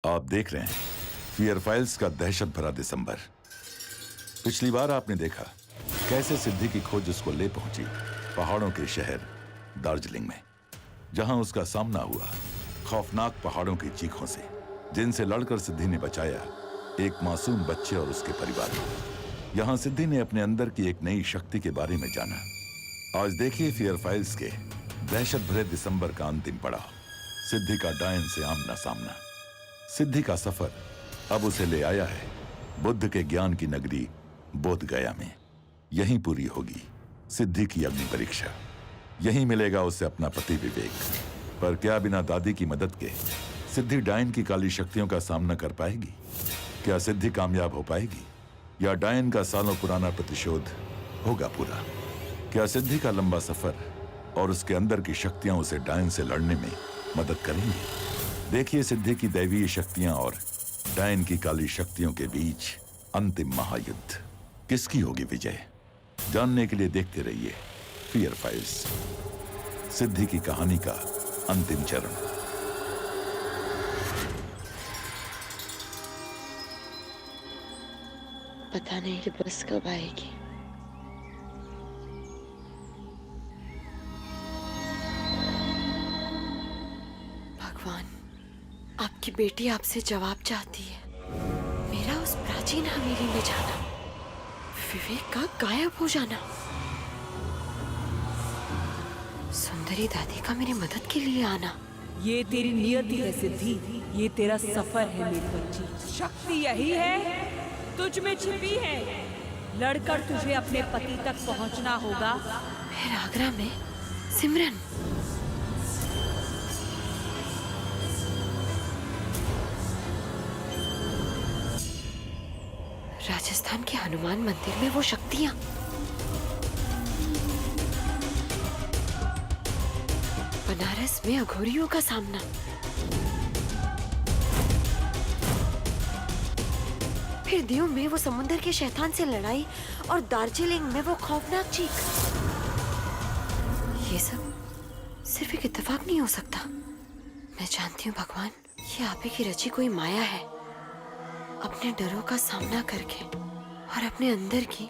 आप देख रहे हैं फियर फाइल्स का दहशत भरा दिसंबर। पिछली बार आपने देखा कैसे सिद्धि की खोज उसको ले पहुंची पहाड़ों के शहर दार्जिलिंग में, जहां उसका सामना हुआ खौफनाक पहाड़ों की चीखों से, जिनसे लड़कर सिद्धि ने बचाया एक मासूम बच्चे और उसके परिवार को। यहां सिद्धि ने अपने अंदर की एक नई शक्ति के बारे में जाना। आज देखिए फियर फाइल्स के दहशत भरे दिसंबर का अंतिम पड़ाव, सिद्धि का डायन से आमना सामना। सिद्धि का सफर अब उसे ले आया है बुद्ध के ज्ञान की नगरी बोध गया में। यहीं पूरी होगी सिद्धि की अग्नि परीक्षा। यहीं मिलेगा उसे अपना पति विवेक। पर क्या बिना दादी की मदद के सिद्धि डायन की काली शक्तियों का सामना कर पाएगी? क्या सिद्धि कामयाब हो पाएगी या डायन का सालों पुराना प्रतिशोध होगा पूरा? क्या सिद्धि का लंबा सफर और उसके अंदर की शक्तियां उसे डायन से लड़ने में मदद करेंगी? देखिए सिद्धि की दैवीय शक्तियां और डायन की काली शक्तियों के बीच अंतिम महायुद्ध। किसकी होगी विजय? जानने के लिए देखते रहिए फियर फाइल्स, सिद्धि की कहानी का अंतिम चरण। पता नहीं कि बस कब आएगी। भगवान, आपकी बेटी आपसे जवाब चाहती है। मेरा उस प्राचीन हवेली में जाना, विवेक का गायब हो जाना, सुंदरी दादी का मेरी मदद के लिए आना। ये तेरी नियति है सिद्धि, ये तेरा सफर है मेरी बच्ची। शक्ति यही है, तुझ में छिपी है। लड़कर तुझे अपने पति तक पहुंचना होगा। फिर आगरा में सिमरन। राजस्थान के हनुमान मंदिर में वो शक्तियां। बनारस में अघोरियों का सामना। फिर दीव में वो समुद्र के शैतान से लड़ाई और दार्जिलिंग में वो खौफनाक चीख। ये सब सिर्फ एक इत्तेफाक नहीं हो सकता। मैं जानती हूँ भगवान, ये आप ही की रची कोई माया है। अपने डरों का सामना करके और अपने अंदर की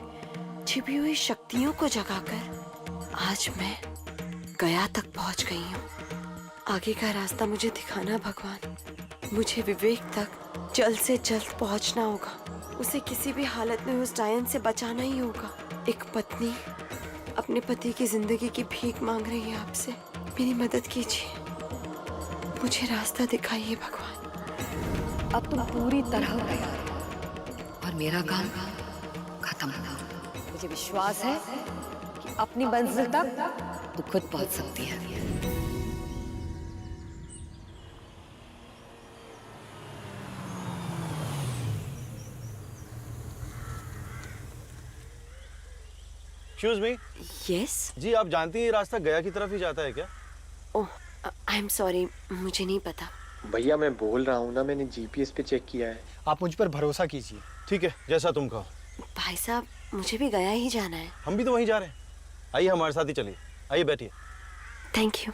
छिपी हुई शक्तियों को जगाकर आज मैं गया तक पहुंच गई हूँ। आगे का रास्ता मुझे दिखाना भगवान। मुझे विवेक तक जल्द से जल्द पहुंचना होगा। उसे किसी भी हालत में उस डायन से बचाना ही होगा। एक पत्नी अपने पति की जिंदगी की भीख मांग रही है आपसे। मेरी मदद कीजिए, मुझे रास्ता दिखाइए भगवान। अब तुम पूरी तरह तैयार हो और मेरा काम खत्म हो। मुझे विश्वास है कि अपनी मंजिल तक तू खुद पहुंच सकती है। Excuse me? यस। जी, आप जानती हैं ये रास्ता गया की तरफ ही जाता है क्या? ओह, आई एम सॉरी, मुझे नहीं पता। भैया मैं बोल रहा हूँ ना, मैंने जीपीएस पे चेक किया है। आप मुझ पर भरोसा कीजिए। ठीक है, जैसा तुम कहो। भाई साहब, मुझे भी गया ही जाना है। हम भी तो वहीं जा रहे हैं। आइए हमारे साथ ही चलिए। आइए बैठिए। Thank you.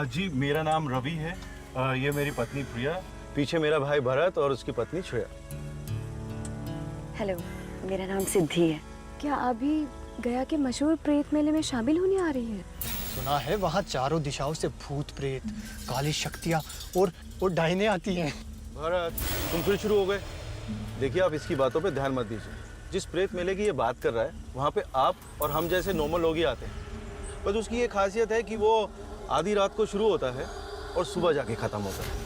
जी, मेरा नाम रवि है। ये मेरी पत्नी प्रिया, पीछे मेरा भाई भरत और उसकी पत्नी श्रेया। हेलो, मेरा नाम सिद्धि है। क्या अभी गया के मशहूर प्रेत मेले में शामिल होने आ रही है? सुना है वहाँ चारों दिशाओं से भूत प्रेत, काली शक्तियाँ और डायने आती हैं। भरत, तुम फिर शुरू हो गए। देखिए, आप इसकी बातों पे ध्यान मत दीजिए। जिस प्रेत मेले की ये बात कर रहा है, वहाँ पे आप और हम जैसे नॉर्मल लोग ही आते हैं। बस उसकी ये खासियत है कि वो आधी रात को शुरू होता है और सुबह जाके खत्म होता है।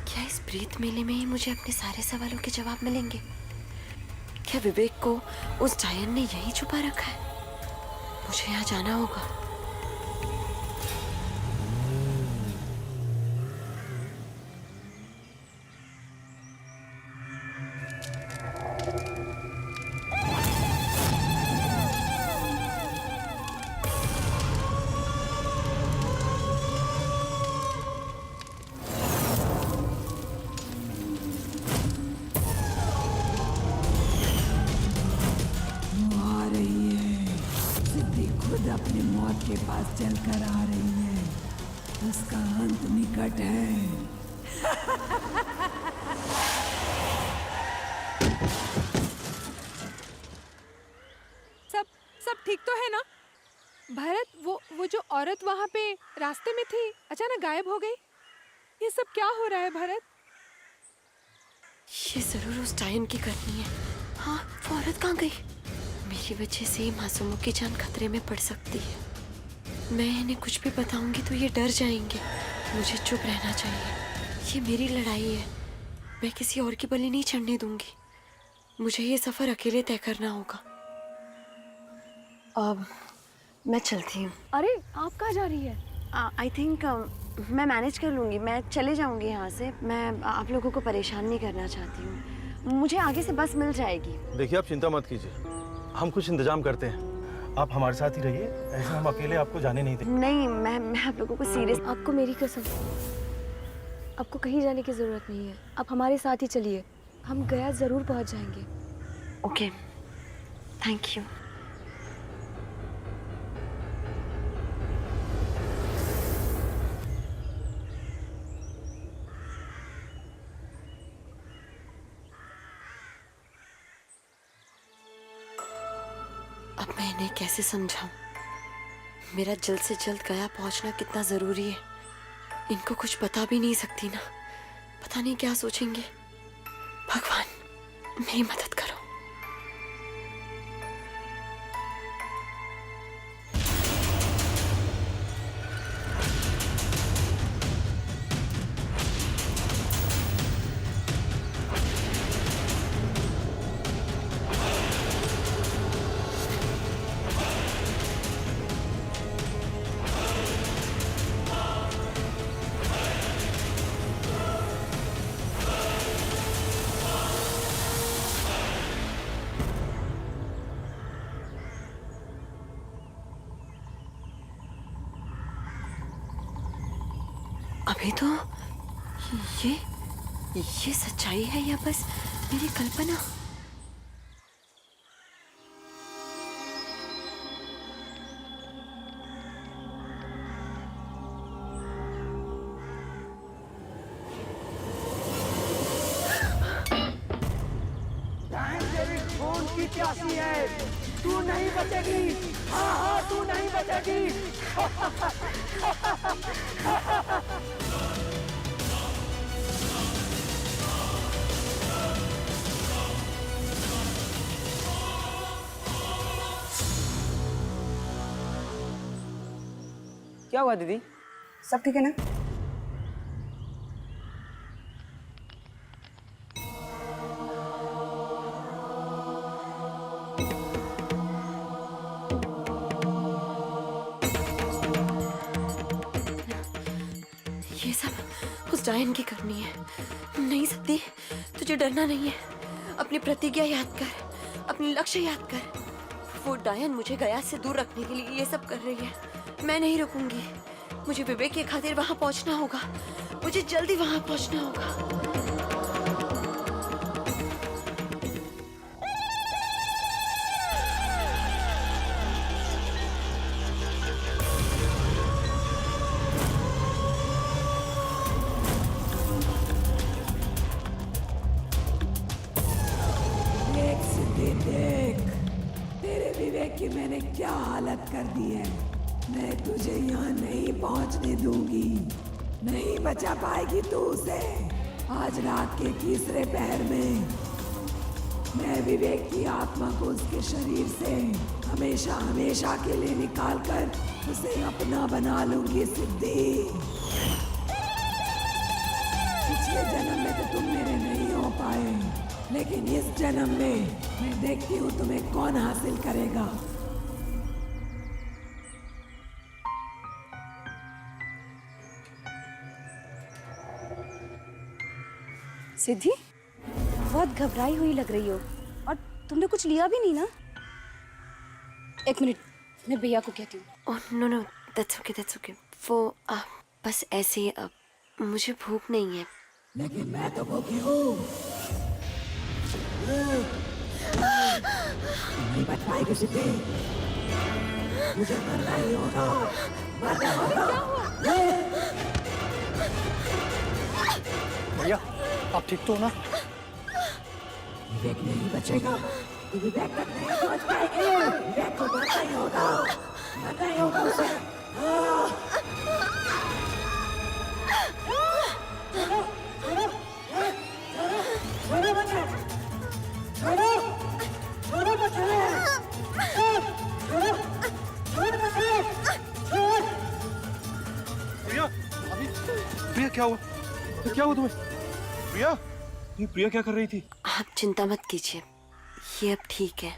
क्या इस प्रेत मेले में ही मुझे अपने सारे सवालों के जवाब मिलेंगे? क्या विवेक को उस डायन ने यही छुपा रखा है? मुझे यहाँ जाना होगा। आ रही है सिद्धि, खुद अपनी मौत के पास चलकर आ रही है। उसका अंत निकट है। सब ठीक तो है ना? भरत, वो जो औरत वहाँ पे रास्ते में थी अचानक गायब हो गई। ये सब क्या हो रहा है भरत? ये जरूर उस डायन की करनी है। हाँ, वो औरत कहाँ गई? मेरी वजह से मासूमों की जान खतरे में पड़ सकती है। मैं इन्हें कुछ भी बताऊंगी तो ये डर जाएंगे। मुझे चुप रहना चाहिए। ये मेरी लड़ाई है, मैं किसी और की बलि नहीं चढ़ने दूंगी। मुझे ये सफर अकेले तय करना होगा। अब मैं चलती हूँ। अरे आप कहाँ जा रही है? आई थिंक मैं मैनेज कर लूँगी। मैं चले जाऊँगी यहाँ से। मैं आप लोगों को परेशान नहीं करना चाहती हूँ। मुझे आगे से बस मिल जाएगी। देखिए, आप चिंता मत कीजिए, हम कुछ इंतजाम करते हैं। आप हमारे साथ ही रहिए, ऐसे हम अकेले आपको जाने नहीं देंगे। नहीं, मैं आप लोगों को सीरियस। आपको मेरी कसम, आपको कहीं जाने की जरूरत नहीं है। आप हमारे साथ ही चलिए, हम गया जरूर पहुंच जाएंगे। Okay, thank you. अब मैं इन्हें कैसे समझाऊं? मेरा जल्द से जल्द गया पहुंचना कितना जरूरी है। इनको कुछ बता भी नहीं सकती ना, पता नहीं क्या सोचेंगे। भगवान, मेरी मदद करो। अभी तो ये सच्चाई है या बस मेरी कल्पना? खून की प्यासी है, तू नहीं बचेगी। हाँ हाँ, तू नहीं बचेगी। क्या हुआ दीदी? सब ठीक है ना? ये सब उस डायन की करनी है। नहीं सकती, तुझे डरना नहीं है। अपनी प्रतिज्ञा याद कर, अपनी लक्ष्य याद कर। वो डायन मुझे गया से दूर रखने के लिए ये सब कर रही है। मैं नहीं रुकूंगी। मुझे विवेक की खातिर वहां पहुंचना होगा। मुझे जल्दी वहां पहुंचना होगा। देख सिद्धि, देख तेरे विवेक की मैंने क्या हालत कर दी है। मैं तुझे यहाँ नहीं पहुँचने दूंगी। नहीं बचा पाएगी तू उसे। आज रात के तीसरे पहर में मैं विवेक की आत्मा को उसके शरीर से हमेशा हमेशा के लिए निकाल कर उसे अपना बना लूंगी सिद्धि। पिछले जन्म में तो तुम मेरे नहीं हो पाए, लेकिन इस जन्म में मैं देखती हूँ तुम्हें कौन हासिल करेगा। सिद्धि, बहुत घबराई हुई लग रही हो और तुमने कुछ लिया भी नहीं ना। एक मिनट, मैं भैया को कहती हूँ। Oh no no, that's okay, that's okay. वो बस ऐसे ही, मुझे भूख नहीं है। लेकिन मैं तो भूखी हूँ। नहीं बच पाएगी सिद्धि, मुझे मरना ही होगा। मरना होगा। आप ठीक तो हो ना? विवेक नहीं बचेगा। विवेक तक नहीं पहुंच पाएंगे। विवेक को मरना ही होगा। मरना ही होगा उसे। छोड़ो बच्चे। छोड़ो। छोड़ो बच्चे। छोड़ो। छोड़ो बच्चे। छोड़। प्रिया, अभी प्रिया क्या हुआ? क्या हुआ तुम्हें? प्रिया, ये प्रिया क्या कर रही थी? आप चिंता मत कीजिए, ये अब ठीक है।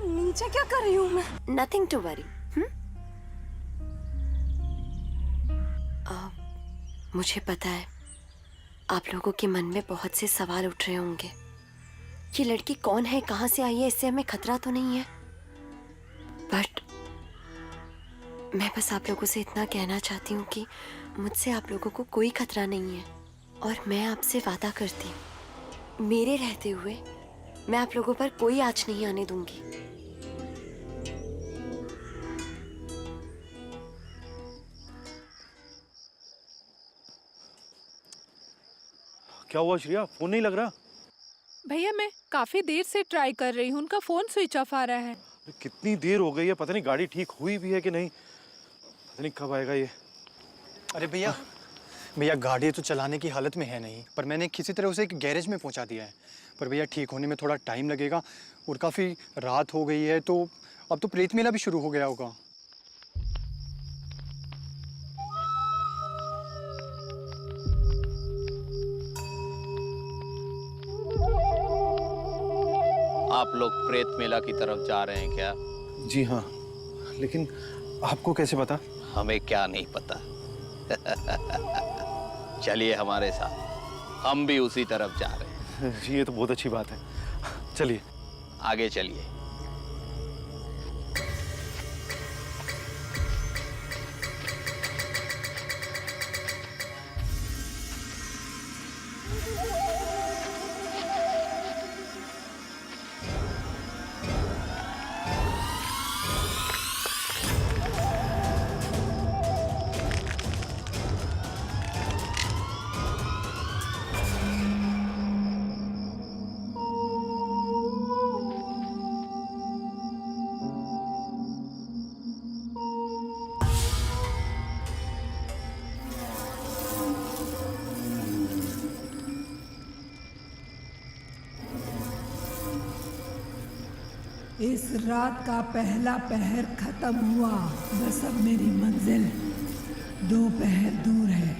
नीचे क्या कर रही हूँ मैं? Nothing to worry. मुझे पता है आप लोगों के मन में बहुत से सवाल उठ रहे होंगे। ये लड़की कौन है, कहाँ से आई है, इससे हमें खतरा तो नहीं है। बट मैं बस आप लोगों से इतना कहना चाहती हूँ कि मुझसे आप लोगों को कोई खतरा नहीं है। और मैं आपसे वादा करती हूँ, मेरे रहते हुए मैं आप लोगों पर कोई आँच नहीं आने दूंगी। क्या हुआ श्रेया? फोन नहीं लग रहा? भैया मैं काफी देर से ट्राई कर रही हूँ, उनका फोन स्विच ऑफ आ रहा है। कितनी देर हो गई है, पता नहीं गाड़ी ठीक हुई भी है कि नहीं, पता नहीं कब आएगा ये। अरे भैया, भैया गाड़ी तो चलाने की हालत में है नहीं, पर मैंने किसी तरह उसे एक गैरेज में पहुंचा दिया है। पर भैया ठीक होने में थोड़ा टाइम लगेगा और काफ़ी रात हो गई है, तो अब तो प्रेत मेला भी शुरू हो गया होगा। आप लोग प्रेत मेला की तरफ जा रहे हैं क्या? जी हाँ, लेकिन आपको कैसे पता? हमें क्या नहीं पता। चलिए हमारे साथ, हम भी उसी तरफ जा रहे हैं। जी ये तो बहुत अच्छी बात है, चलिए आगे चलिए। इस रात का पहला पहर खत्म हुआ। बस अब मेरी मंजिल 2 पहर दूर है।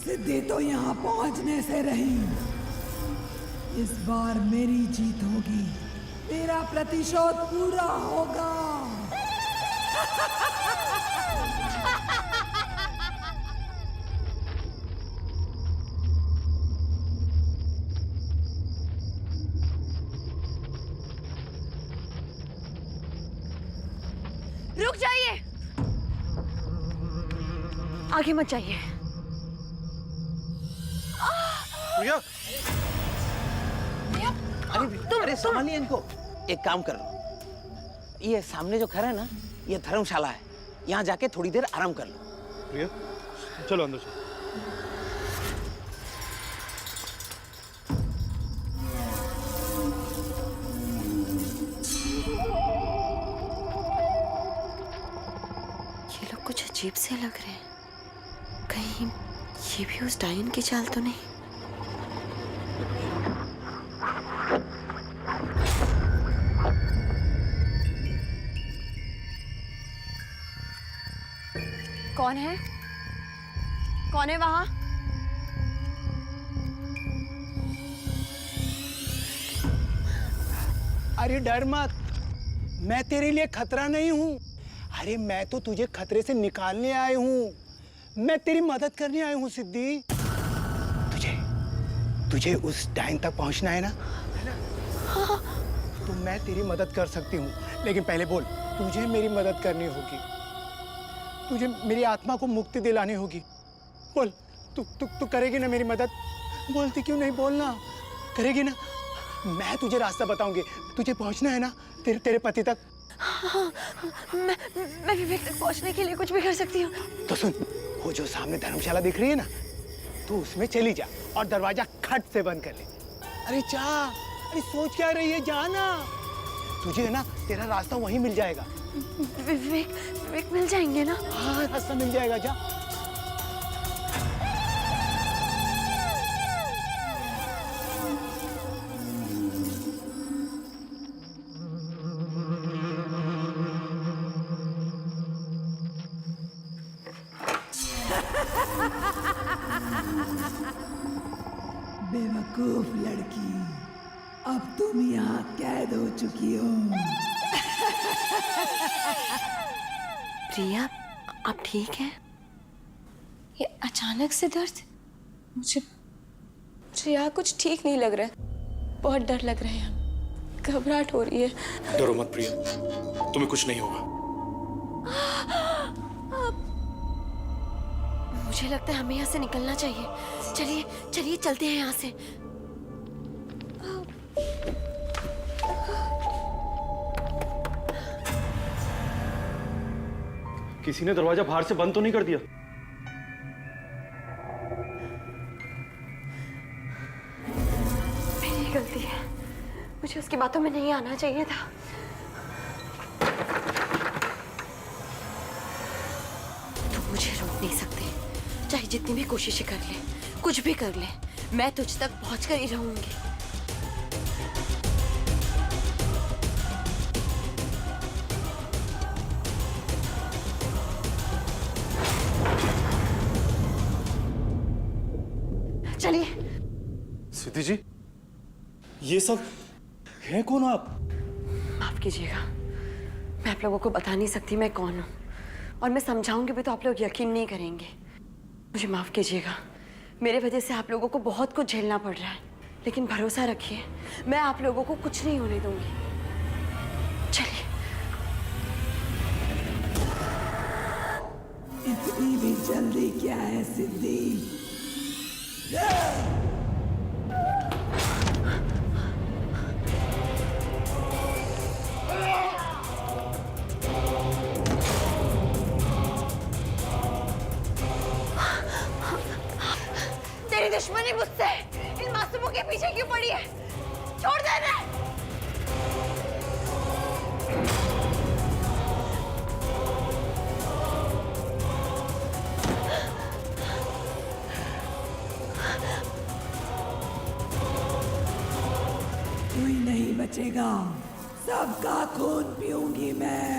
सिद्धि तो यहाँ पहुँचने से रही। इस बार मेरी जीत होगी, मेरा प्रतिशोध पूरा होगा। रुक जाइए, आगे मत जाइए। प्रिया, अरे संभालिए इनको। एक काम कर लो, ये सामने जो घर है ना, ये धर्मशाला है, यहाँ जाके थोड़ी देर आराम कर लो। प्रिया चलो अंदर चलो। ये लोग कुछ अजीब से लग रहे हैं, कहीं ये भी उस डायन की चाल तो नहीं? कौन है? कौन है वहां? अरे डर मत, मैं तेरे लिए खतरा नहीं हूँ। अरे मैं तो तुझे खतरे से निकालने आई हूँ, मैं तेरी मदद करने आई हूँ सिद्धि। तुझे उस डायन तक पहुँचना है ना? तो मैं तेरी मदद कर सकती हूँ, लेकिन पहले बोल, तुझे मेरी मदद करनी होगी। तुझे मेरी आत्मा को मुक्ति दिलानी होगी। बोल, तू करेगी ना मेरी मदद? बोलती क्यों नहीं, बोलना। करेगी ना? मैं तुझे रास्ता बताऊंगी, तुझे पहुंचना है ना तेरे पति तक। हाँ, मैं विवेक तक पहुंचने के लिए कुछ भी कर सकती हूँ। तो सुन, वो जो सामने धर्मशाला दिख रही है ना, तू उसमें चली जा और दरवाजा खट से बंद कर ले। अरे जा, अरे सोच क्या रही है, जा ना। तुझे ना तेरा रास्ता वहीं मिल जाएगा। विवेक विवेक मिल जाएंगे ना? हाँ, रास्ता मिल जाएगा, जा। बेवकूफ लड़की, अब तुम यहाँ कैद हो चुकी हो। प्रिया, आप ठीक हैं? ये अचानक से दर्द, मुझे यहाँ कुछ ठीक नहीं लग रहा है। बहुत डर लग रहा है, घबराहट हो रही है। डरो मत प्रिया, तुम्हें कुछ नहीं होगा। मुझे लगता है हमें यहाँ से निकलना चाहिए। चलिए चलिए चलते हैं यहाँ से। किसी ने दरवाजा बाहर से बंद तो नहीं कर दिया? मेरी गलती है, मुझे उसकी बातों में नहीं आना चाहिए था। तुम मुझे रोक नहीं सकते, चाहे जितनी भी कोशिशें कर ले, कुछ भी कर ले, मैं तुझ तक पहुंचकर ही रहूंगी। चलिए। सिद्धि जी, ये सब है कौन आप? माफ कीजिएगा, मैं आप लोगों को बता नहीं सकती मैं कौन हूँ, और मैं समझाऊंगी भी तो आप लोग यकीन नहीं करेंगे। मुझे माफ कीजिएगा, मेरे वजह से आप लोगों को बहुत कुछ झेलना पड़ रहा है, लेकिन भरोसा रखिए, मैं आप लोगों को कुछ नहीं होने दूंगी। चलिए। इतनी भी जल्दी क्या है सिद्धि? तेरी दुश्मनी मुझसे इन मासूमों के पीछे क्यों पड़ी है? छोड़ दे इन्हें। कोई नहीं बचेगा, सबका खून पीऊंगी मैं।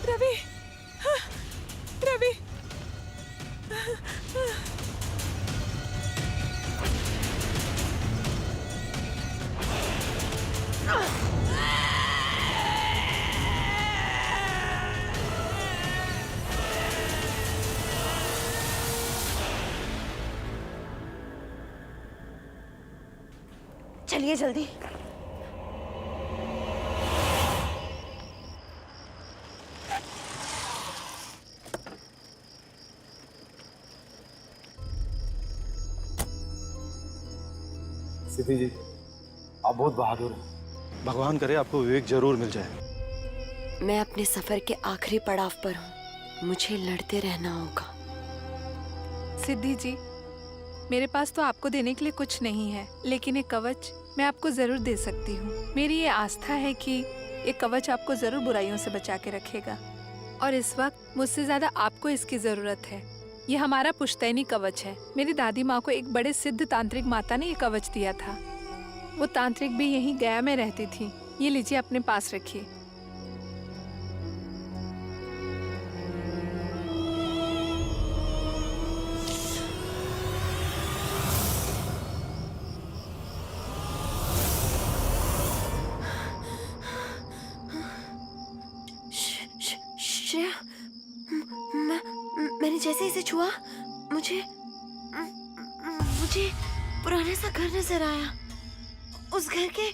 रवि, रवि, चलिए जल्दी। सिद्धि जी, आप बहुत बहादुर हैं। भगवान करे आपको विवेक जरूर मिल जाए। मैं अपने सफर के आखिरी पड़ाव पर हूँ, मुझे लड़ते रहना होगा। सिद्धि जी, मेरे पास तो आपको देने के लिए कुछ नहीं है, लेकिन एक कवच मैं आपको जरूर दे सकती हूँ। मेरी ये आस्था है कि ये कवच आपको जरूर बुराइयों से बचा के रखेगा, और इस वक्त मुझसे ज्यादा आपको इसकी जरूरत है। ये हमारा पुश्तैनी कवच है। मेरी दादी माँ को एक बड़े सिद्ध तांत्रिक माता ने ये कवच दिया था। वो तांत्रिक भी यहीं गया में रहती थी। ये लीजिए, अपने पास रखिए। श्रेया, मैंने जैसे इसे छुआ, मुझे पुराना सा घर नजर आया। उस घर के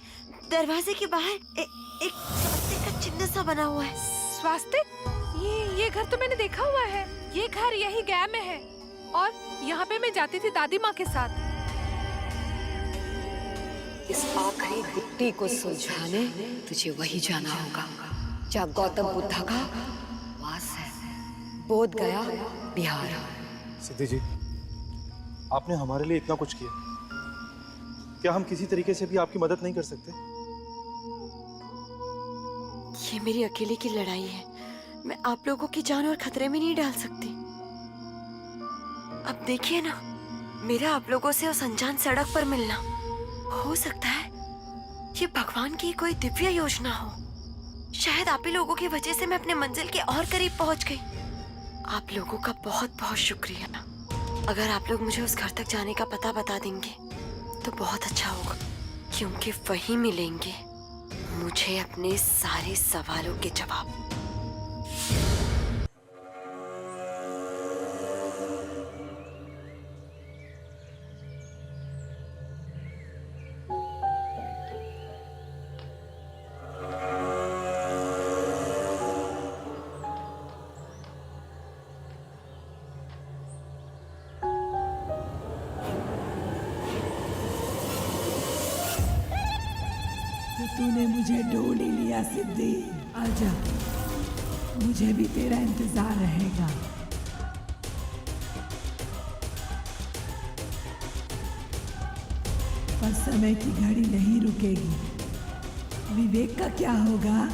दरवाजे के बाहर एक स्वास्तिक का चिन्ह सा बना हुआ है। स्वास्तिक? ये घर तो मैंने देखा हुआ है। ये घर यही गया में है और यहाँ पे मैं जाती थी दादी माँ के साथ। इस आखिरी गुत्थी को सुलझाने तुझे वही जाना होगा जहाँ गौतम बुद्ध का वास है, बोध गया, बिहार। सिद्धि जी, आपने हमारे लिए इतना कुछ किया, क्या हम किसी तरीके से भी आपकी मदद नहीं कर सकते? ये मेरी अकेले की लड़ाई है। मैं आप लोगों की जान और खतरे में नहीं डाल सकती। अब देखिए ना, मेरा आप लोगों से उस अनजान सड़क पर मिलना, हो सकता है ये भगवान की कोई दिव्य योजना हो। शायद आप ही लोगों की वजह से मैं अपने मंजिल के और करीब पहुंच गई। आप लोगों का बहुत बहुत शुक्रिया। अगर आप लोग मुझे उस घर तक जाने का पता बता देंगे तो बहुत अच्छा होगा, क्योंकि वहीं मिलेंगे मुझे अपने सारे सवालों के जवाब। तो तूने मुझे ढूंढ ही लिया सिद्धि। आजा, मुझे भी तेरा इंतजार रहेगा। पर समय की घड़ी नहीं रुकेगी। विवेक का क्या होगा?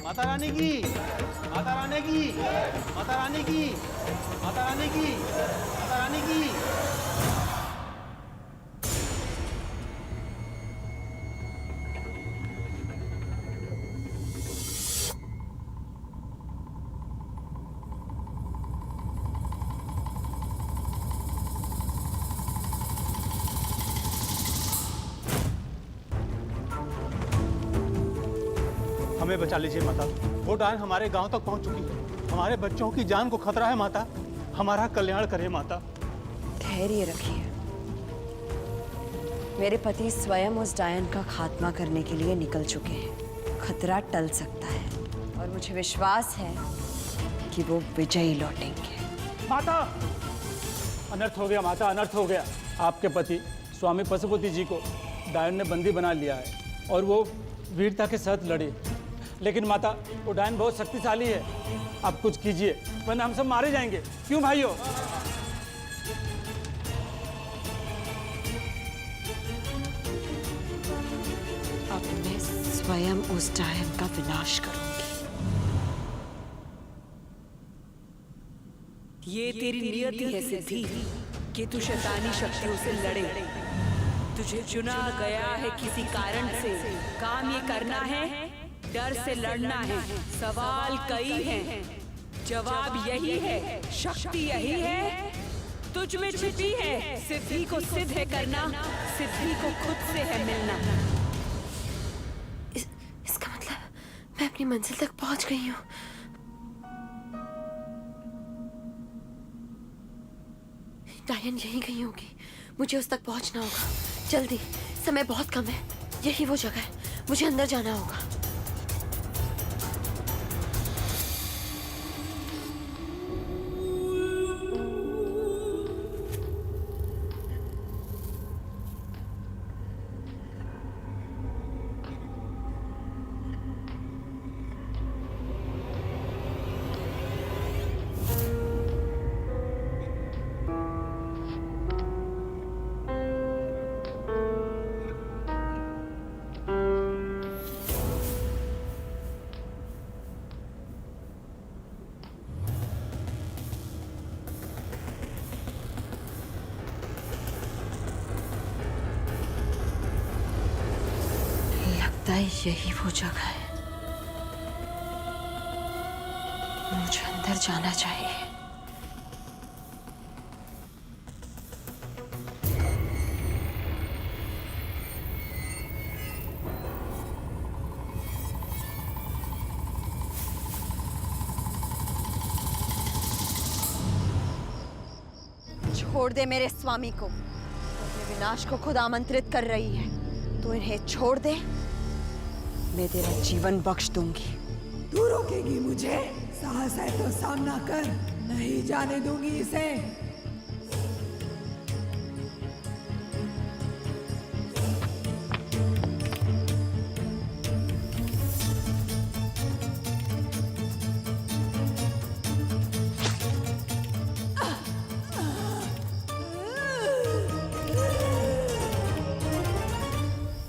माता रानी की, माता रानी की, माता रानी की, माता रानी की, माता रानी की। हमें बचा लीजिए माता। वो डायन हमारे गांव तक पहुंच चुकी है। हमारे बच्चों की जान को खतरा है माता। हमारा कल्याण करें माता। धैर्य रखिए। मेरे पति स्वयं उस डायन का खात्मा करने के लिए निकल चुके हैं। खतरा टल सकता है और मुझे विश्वास है कि वो विजयी लौटेंगे। माता, अनर्थ हो गया माता, अनर्थ हो गया। आपके पति स्वामी पशुपति जी को डायन ने बंदी बना लिया है और वो वीरता के साथ लड़े। लेकिन माता, वो डायन बहुत शक्तिशाली है। आप कुछ कीजिए वरना हम सब मारे जाएंगे। क्यों भाइयों? अब मैं स्वयं उस डायन का विनाश करूंगी। ये तेरी नियति है सिद्धि कि तू शैतानी शक्तियों से लड़े। तुझे चुना गया है किसी कारण से। काम ये करना है, डर से लड़ना है। सवाल कई हैं, जवाब यही है, शक्ति यही है, तुझ में छिपी है। सिद्धि को सिद्ध है करना, सिद्धि को खुद से है मिलना। इसका मतलब मैं अपनी मंजिल तक पहुंच गई हूँ। डायन यहीं कहीं होगी। मुझे उस तक पहुंचना होगा जल्दी। समय बहुत कम है। यही वो जगह है, मुझे अंदर जाना होगा। क्या यही वो जगह है? मुझे अंदर जाना चाहिए। छोड़ दे मेरे स्वामी को। अपने विनाश को खुद आमंत्रित कर रही है। तू इन्हें छोड़ दे, मैं तेरा जीवन बख्श दूंगी। तू रोकेगी मुझे? साहस है तो सामना कर, नहीं जाने दूंगी इसे।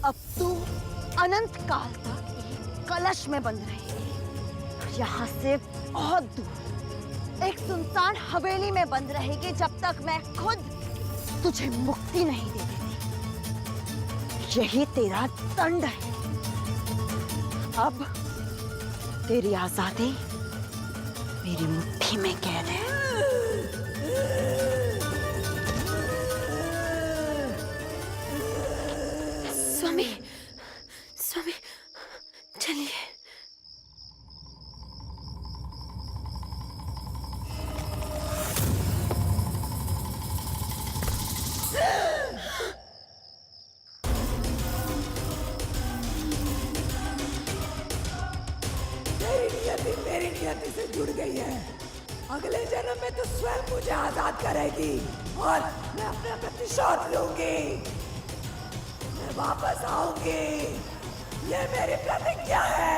अब तू अनंत काल तक एक कलश में बंद रहेगी, यहाँ से बहुत दूर एक सुनसान हवेली में बंद रहेगी, जब तक मैं खुद तुझे मुक्ति नहीं दे देती। यही तेरा दंड है। अब तेरी आजादी मेरी मुट्ठी में कैद है। स्वामी, स्वामी, चलिए। मेरी नियति से जुड़ गई है। अगले जन्म में तो स्वयं मुझे आजाद करेगी और मैं अपना प्रतिशोध लूंगी। मैं वापस आऊंगी, ये मेरी प्रतिज्ञा है।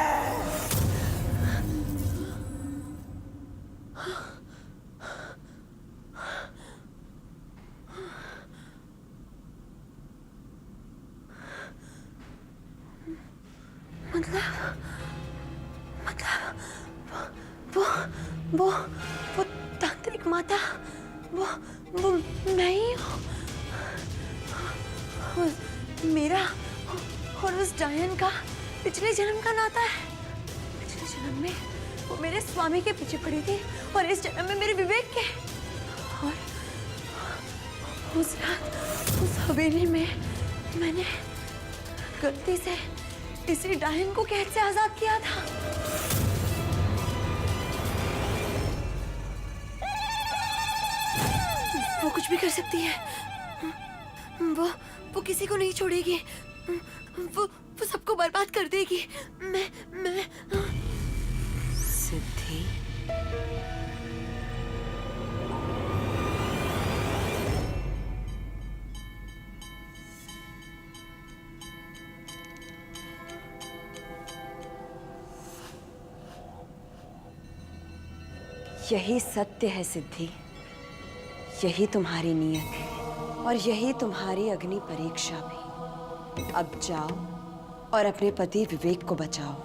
वो तांत्रिक माता, वो मैं ही हूँ। मेरा और उस डायन का पिछले जन्म का नाता है। पिछले जन्म में वो मेरे स्वामी के पीछे पड़ी थी और इस जन्म में मेरे विवेक के। और उस रात उस हवेली में मैंने गलती से इसी डायन को कैद से आजाद किया था। वो कुछ भी कर सकती है। वो किसी को नहीं छोड़ेगी। वो सबको बर्बाद कर देगी। मैं सिद्धि, यही सत्य है सिद्धि, यही तुम्हारी नियत है और यही तुम्हारी अग्नि परीक्षा भी। अब जाओ और अपने पति विवेक को बचाओ,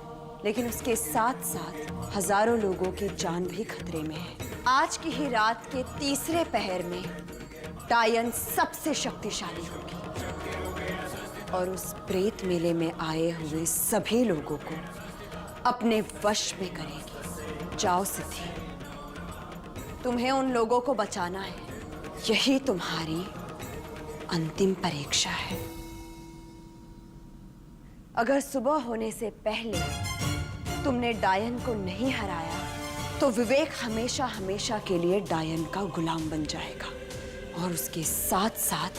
लेकिन उसके साथ साथ हजारों लोगों की जान भी खतरे में है। आज की ही रात के तीसरे पहर में डायन सबसे शक्तिशाली होगी और उस प्रेत मेले में आए हुए सभी लोगों को अपने वश में करेगी। जाओ सिद्धि, तुम्हें उन लोगों को बचाना है। यही तुम्हारी अंतिम परीक्षा है। अगर सुबह होने से पहले तुमने डायन को नहीं हराया तो विवेक हमेशा हमेशा के लिए डायन का गुलाम बन जाएगा और उसके साथ साथ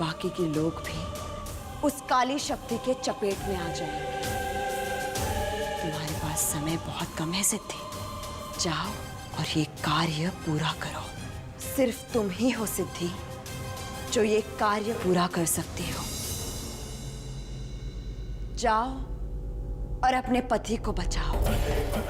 बाकी के लोग भी उस काली शक्ति के चपेट में आ जाएंगे। तुम्हारे पास समय बहुत कम है सिद्धि, जाओ और ये कार्य पूरा करो। सिर्फ तुम ही हो सिद्धि जो ये कार्य पूरा कर सकती हो। जाओ और अपने पति को बचाओ।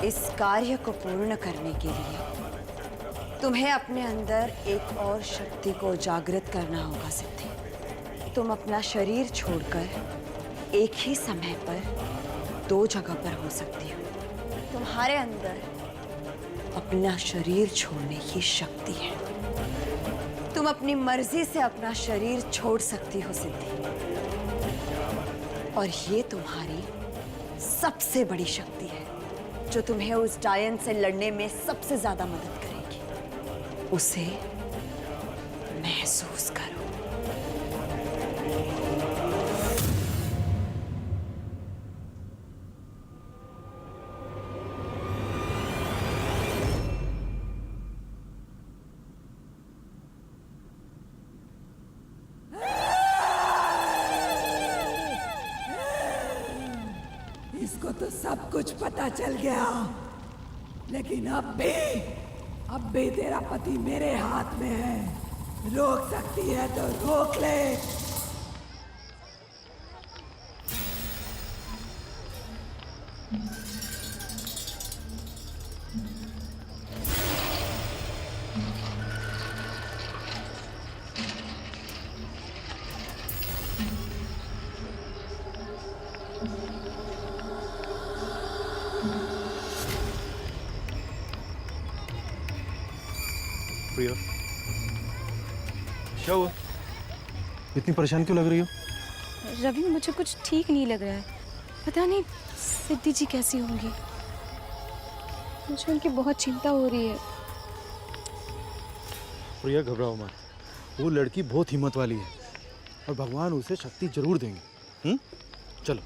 इस कार्य को पूर्ण करने के लिए तुम्हें अपने अंदर एक और शक्ति को जागृत करना होगा सिद्धि। तुम अपना शरीर छोड़कर एक ही समय पर दो जगह पर हो सकती हो। तुम्हारे अंदर अपना शरीर छोड़ने की शक्ति है। तुम अपनी मर्जी से अपना शरीर छोड़ सकती हो सिद्धि, और ये तुम्हारी सबसे बड़ी शक्ति है जो तुम्हें उस जायंट से लड़ने में सबसे ज्यादा मदद करेगी। उसे महसूस करो। इसको तो सब कुछ पता चल गया, लेकिन अब भी तेरा पति मेरे हाथ में है। रोक सकती है तो रोक ले। प्रिया, क्या हुआ? इतनी परेशान क्यों लग रही हो? रवि, मुझे कुछ ठीक नहीं लग रहा है। पता नहीं सिद्धि जी कैसी होंगी। मुझे उनकी बहुत चिंता हो रही है। प्रिया, घबराओ मत। वो लड़की बहुत हिम्मत वाली है और भगवान उसे शक्ति जरूर देंगे। चलो।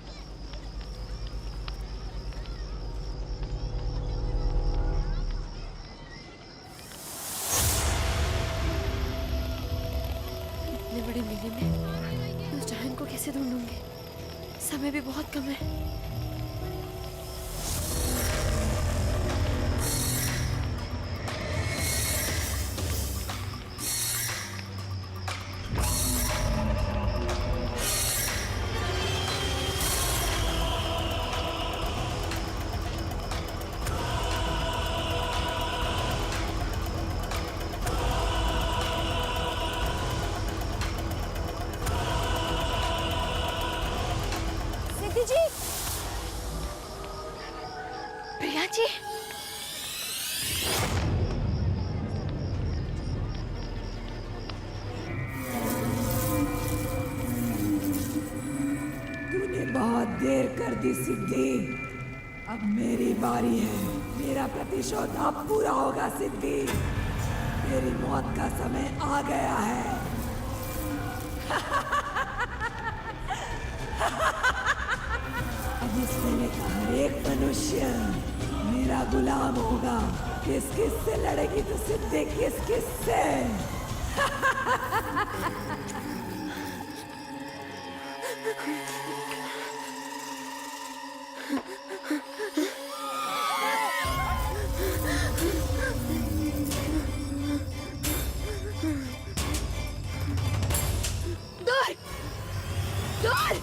इतने बड़े मेले में उस जायंट को कैसे ढूंढूंगी? समय भी बहुत कम है। प्रिया जी, तूने बहुत देर कर दी सिद्धि। अब मेरी बारी है। मेरा प्रतिशोध अब पूरा होगा सिद्धि। तेरी मौत का समय आ गया है। अब इस मेले का हर एक मनुष्य मेरा गुलाम होगा। किस किस से लड़ेगी तो सिद्धि किस किस से? दूर! दूर!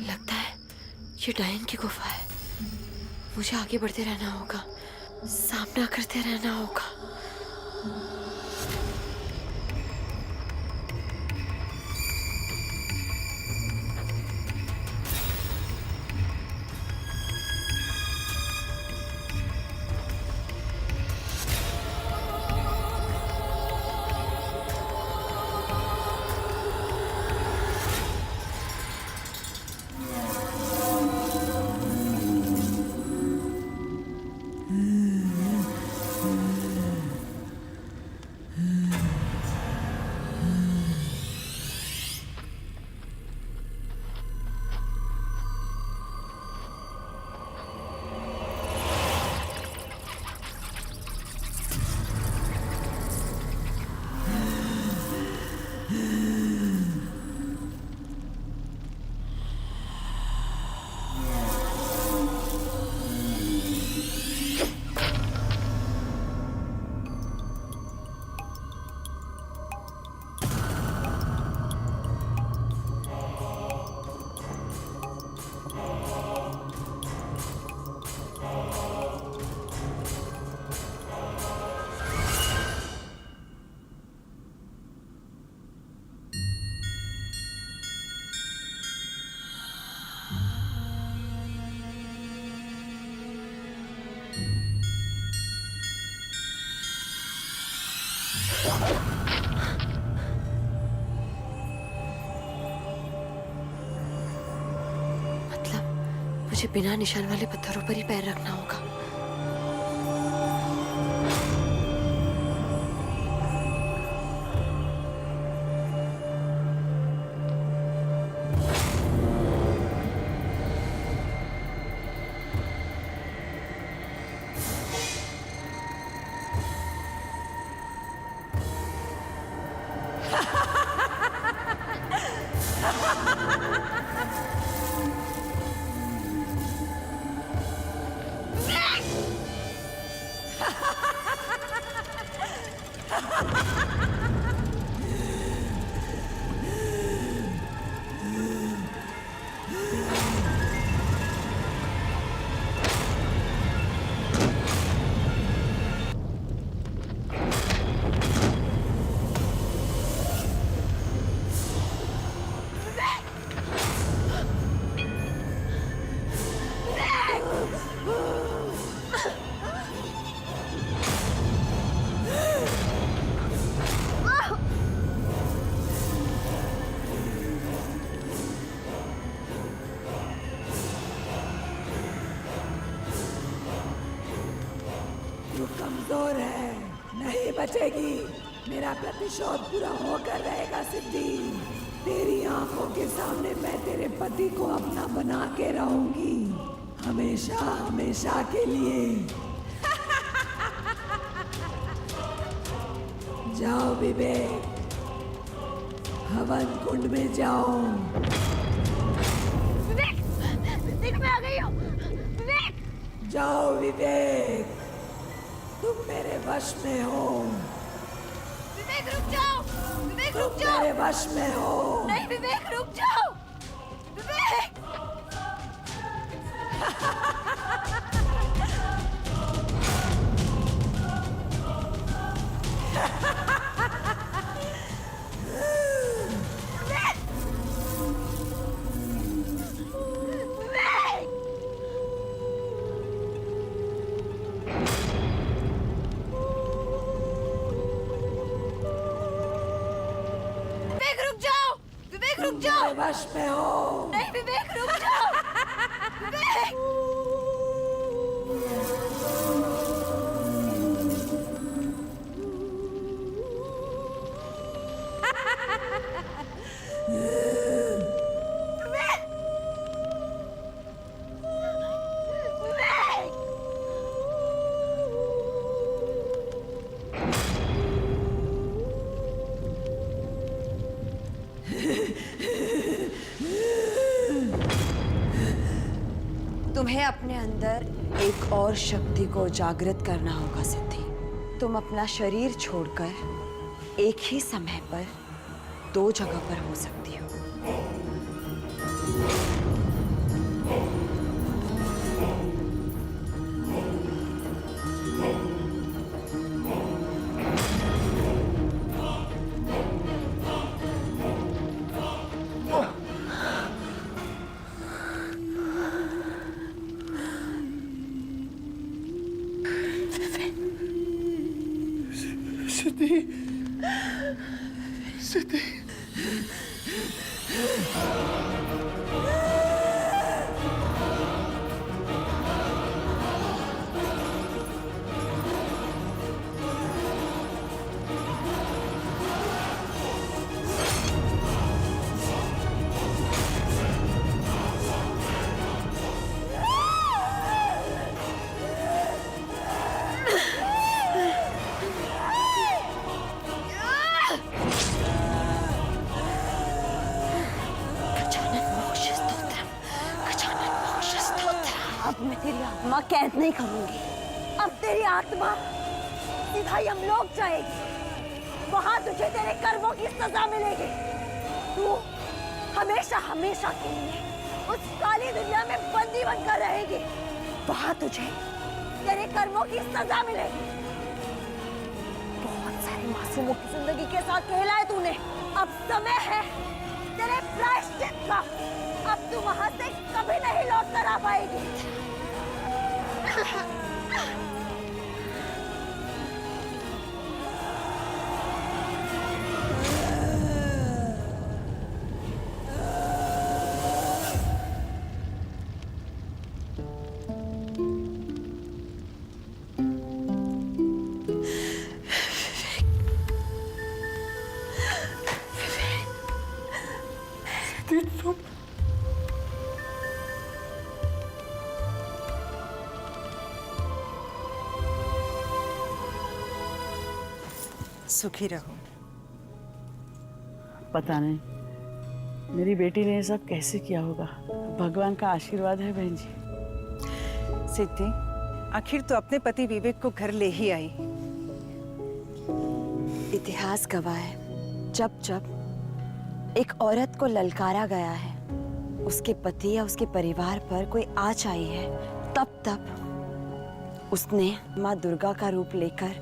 लगता है ये डायन की गुफा है। मुझे आगे बढ़ते रहना होगा, सामना करते रहना होगा। मतलब मुझे बिना निशान वाले पत्थरों पर ही पैर रखना होगा। तू कमजोर है, नहीं बचेगी। मेरा प्रतिशोध पूरा होकर रहेगा सिद्धि। तेरी आंखों के सामने मैं तेरे पति को अपना बना के रहूंगी, हमेशा हमेशा के लिए। जाओ विवेक, हवन कुंड में जाओ। विवेक, देख मैं आ गई हूँ। विवेक, जाओ विवेक, तुम मेरे वश में हो। विवेक रुक जाओ। विवेक रुक तुम जाओ। मेरे वश में हो। नहीं विवेक रुक जाओ। विवेक। रुक जाओ। मेरे वश में हो। नहीं विवेक रुक जाओ। विवेक। तुम्हें अपने अंदर एक और शक्ति को जागृत करना होगा सिद्धि। तुम अपना शरीर छोड़कर एक ही समय पर दो जगह पर हो सकती हो। सिद्धि, सिद्धि। अब मैं तेरी आत्मा कैद नहीं करूंगी। अब तेरी आत्मा सीधा यमलोक जाएगी। वहां तुझे तेरे कर्मों की सजा मिलेगी। तू हमेशा हमेशा के लिए उस काली दुनिया में बंदी बनकर रहेगी। वहां तुझे तेरे कर्मों की सजा मिलेगी। बहुत सारे मासूमों की जिंदगी के साथ खेला है तूने। अब समय है तेरे प्रायश्चित का। अब तू वहां से कभी नहीं लौट कर आ पाएगी। सुखी रहो। पता नहीं मेरी बेटी ने ये सब कैसे किया होगा। भगवान का आशीर्वाद है बहन जी। सिद्धि, आखिर तो अपने पति विवेक को घर ले ही आई। इतिहास गवाह है, जब जब एक औरत को ललकारा गया है, उसके पति या उसके परिवार पर कोई आँच आई है, तब तब उसने माँ दुर्गा का रूप लेकर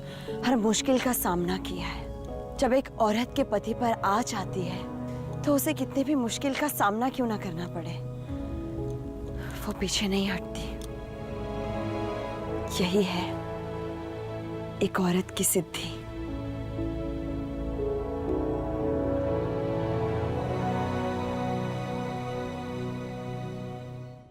हर मुश्किल का सामना किया है। जब एक औरत के पति पर आँच आती है तो उसे कितने भी मुश्किल का सामना क्यों ना करना पड़े, वो पीछे नहीं हटती। यही है एक औरत की सिद्धि।